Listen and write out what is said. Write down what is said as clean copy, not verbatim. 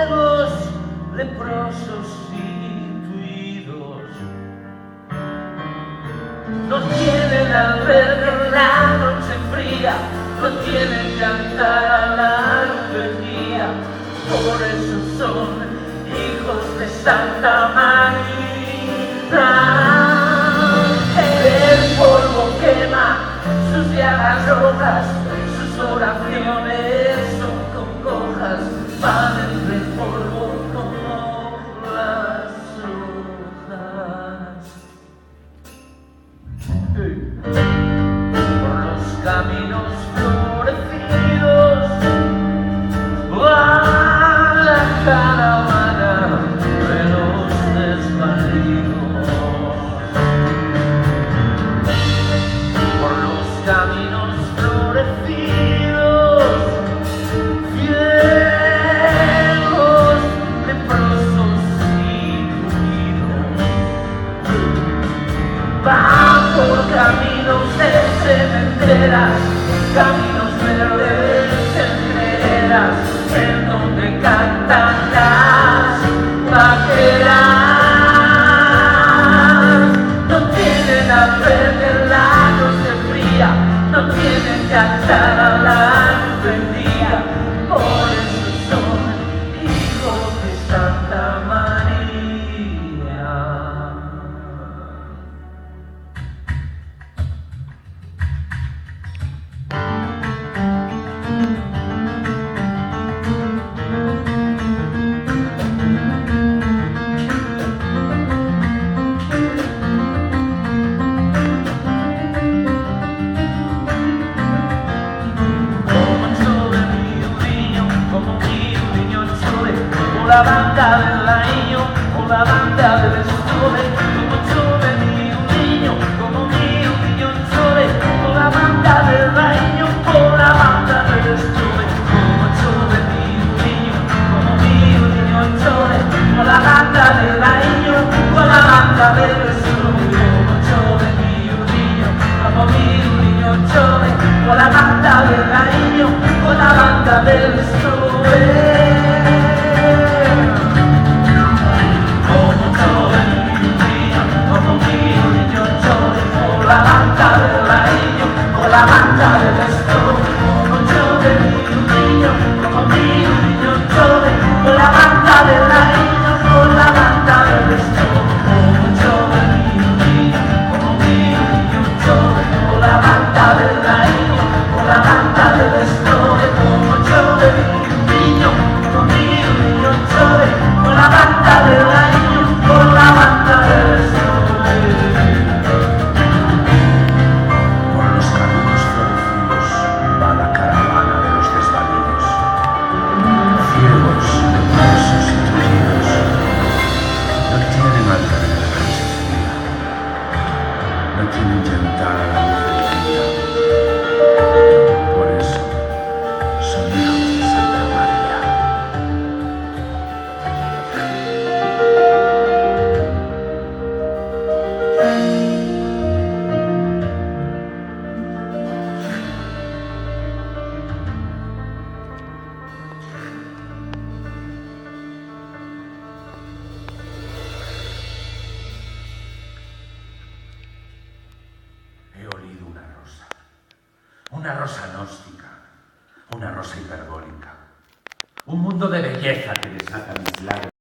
ciegos, leprosos y tuidos, no tienen al ver la noche fría, no tienen cantar a la luz del día, por eso son hijos de Santa María. El polvo quema sus llagas rojas, sus oraciones son congojas, van entre el polvo como las hojas. Por los caminos florecidos va la caravana de los desvalidos. Por los caminos florecidos, ciegos, leprosos y tuidos, van por caminos de cementeras, caminos verdes entreveras, en donde cantan las vaqueras. No tienen hambre de la noche fría, no tienen cantar a la luz del día, por eso son hijos de Santa María. La banda del año, o la banda del sole, como chove mi un niño, como mi un niño chove, o la banda del año, o la banda del sole, como chove mi un niño, como mi un niño chove, o la banda del año, o la banda del sole, como chove mi un niño, como mi un niño chove, o la banda del año, o la banda del sole. La banda del año, con la banda del estoy, como yo de mi niño, como mi niño chove, con la banda del año, con la banda del estoy, como yo de mi niño, como mi niño chove, con la banda del año, con la banda del estoy, como yo de mi niño, como mi niño chove, con la banda del año, con la banda del estoy. No tienen cantar a la luz del día, por eso son hijos de Santa María. He olido una rosa gnóstica, una rosa hiperbólica, un mundo de belleza que desata mis labios.